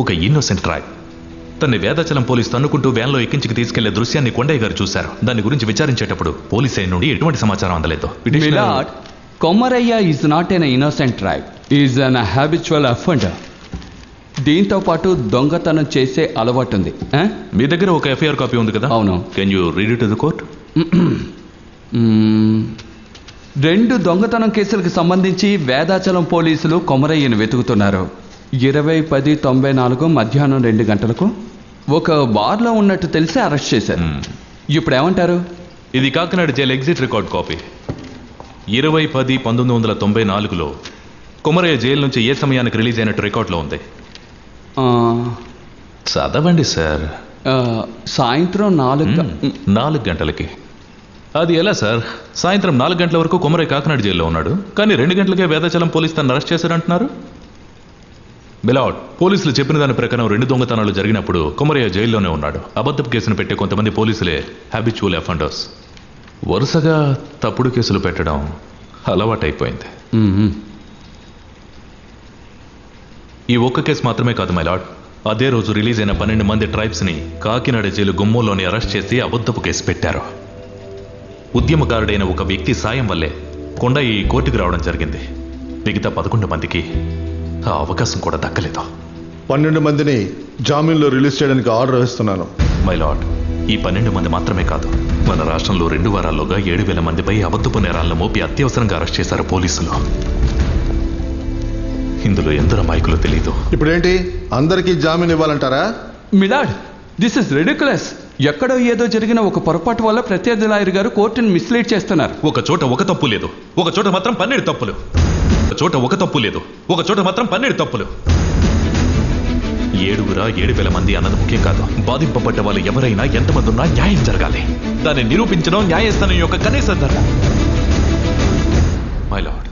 ఒక innocent tribe. తన్ని Vedachalam police తన్నుకుంటూ వ్యాన్లో ఎక్కించుకు తీసుకెళ్లే దృశ్యాన్ని కొండయ్య గారు చూశారు. దాని గురించి విచారించేటప్పుడు పోలీసు అయిన నుండి ఎటువంటి సమాచారం అందలేదు. Komaraiah is not an innocent tribe, is an habitual offender. దీంతో పాటు దొంగతనం చేసే అలవాటు ఉంది. మీ దగ్గర ఒక ఎఫ్ఐఆర్ కాపీ ఉంది కదా? అవును. Can you read it to the court? 2 దొంగతనం కేసులకు సంబంధించి వేదాచలం పోలీసులు కొమరయ్యను వెతుకుతున్నారు. 20-10-94 మధ్యాహ్నం 2 గంటలకు ఒక బార్లో ఉన్నట్టు తెలిసి అరెస్ట్ చేశారు. ఇప్పుడు ఏమంటారు? ఇది Kakinada jail exit record copy. 20-10-1994లో కొమరయ్య జైలు నుంచి ఏ సమయానికి రిలీజ్ అయినట్టు రికార్డులో ఉంది. చదవండి సార్. సాయంత్రం 4 గంటలకి. అది ఎలా సార్? సాయంత్రం 4 గంటల వరకు కొమరయ్య కాకినాడ జైల్లో ఉన్నాడు, కానీ 2 గంటలకే వేదాచలం పోలీసు తను అరెస్ట్ చేశారంటున్నారు. మిలాడ్, పోలీసులు చెప్పిన దాని ప్రకారం 2 దొంగతనాలు జరిగినప్పుడు కొమరయ్య జైల్లోనే ఉన్నాడు. అబద్ధపు కేసును పెట్టే కొంతమంది పోలీసులే హ్యాబిచువల్ అఫెండర్స్. వరుసగా తప్పుడు కేసులు పెట్టడం అలవాటైపోయింది. ఈ ఒక్క కేసు మాత్రమే కాదు మైలాడ్. అదే రోజు రిలీజ్ అయిన 12 మంది ట్రైబ్స్ని కాకినాడ జైలు గుమ్మలోని అరెస్ట్ చేసి అబద్ధపు కేసు పెట్టారు. ఉద్యమకారుడైన ఒక వ్యక్తి సాయం వల్లే కొండయ్య ఈ కోర్టుకు రావడం జరిగింది. మిగతా 11 మందికి ఆ అవకాశం కూడా దక్కలేదు. 12 మందిని జామీన్లో రిలీజ్ చేయడానికి ఆర్డర్ వేస్తున్నాను. మైలాడ్, ఈ 12 మంది మాత్రమే కాదు, మన రాష్ట్రంలో 2 వారాల్లోగా 7,000 మందిపై అబద్ధపు నేరాలను మోపి అత్యవసరంగా అరెస్ట్ చేశారు పోలీసులు. ఇందులో ఎందరో అమాయకులు తెలీదు. ఇప్పుడేంటి, అందరికీ జామీన్ ఇవ్వాలంటారా? Milord, this is ridiculous. ఎక్కడో ఏదో జరిగిన ఒక పొరపాటు వల్ల ప్రత్యర్థి లాయర్ గారు కోర్టును మిస్లీడ్ చేస్తున్నారు. ఒక చోట ఒక తప్పు లేదు, ఒక చోట మాత్రం 12 తప్పులు. ఒక చోట ఒక తప్పు లేదు, ఒక చోట మాత్రం 12 తప్పులు. 7,000 మంది అన్నది ముఖ్యం కాదు. బాధింపబడ్డ వాళ్ళు ఎవరైనా ఎంతమంది ఉన్నా న్యాయం జరగాలి. దాన్ని నిరూపించడం న్యాయస్థానం యొక్క కనీస ధర్మం. My lord,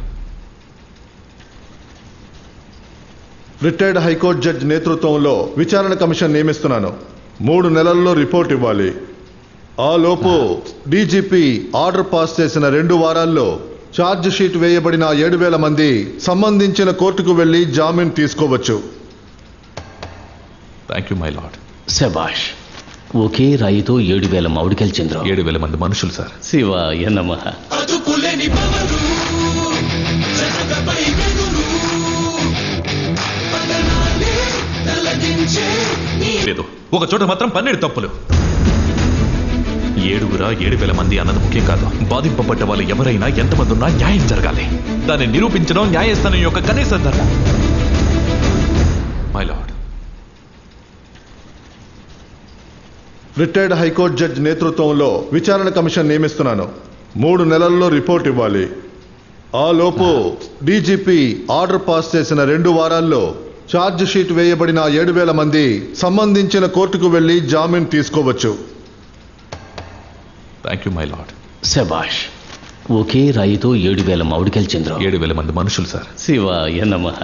retired high court judge నేతృత్వంలో విచారణ కమిషన్ నియమిస్తున్నాను. 3 నెలల్లో రిపోర్ట్ ఇవ్వాలి. ఆ లోపు డీజీపీ ఆర్డర్ పాస్ చేసిన 2 వారాల్లో ఛార్జ్ షీట్ వేయబడిన 7,000 మంది సంబంధించిన కోర్టుకు వెళ్లి జామీన్ తీసుకోవచ్చు. Thank you my lord. శభాష్. ఒకే రాయితో 7,000 మామిడికాయలు చంద్రం. 7,000 మంది మనుషులు సార్. శివాయ నమః. లేదు, ఒక చోట మాత్రం 12 తప్పులు. 7,000 మంది అన్నది ముఖ్యం కాదు. బాధింపబడ్డ వాళ్ళు ఎవరైనా ఎంతమంది ఉన్నా న్యాయం జరగాలి. దాన్ని నిరూపించడం న్యాయస్థానం యొక్క కనీస ధర్మం. My lord, retired high court judge నేతృత్వంలో విచారణ కమిషన్ నియమిస్తున్నాను. 3 నెలల్లో రిపోర్ట్ ఇవ్వాలి. ఆ లోపు డీజీపీ ఆర్డర్ పాస్ చేసిన 2 వారాల్లో ఛార్జ్ షీట్ వేయబడిన 7,000 మంది సంబంధించిన కోర్టుకు వెళ్లి జామీన్ తీసుకోవచ్చు. Thank you my lord. శభాష్. ఒకే రాయితో 7,000 మామిడికాయలు చంద్రం. 7,000 మంది మనుషులు సార్. శివాయ నమః.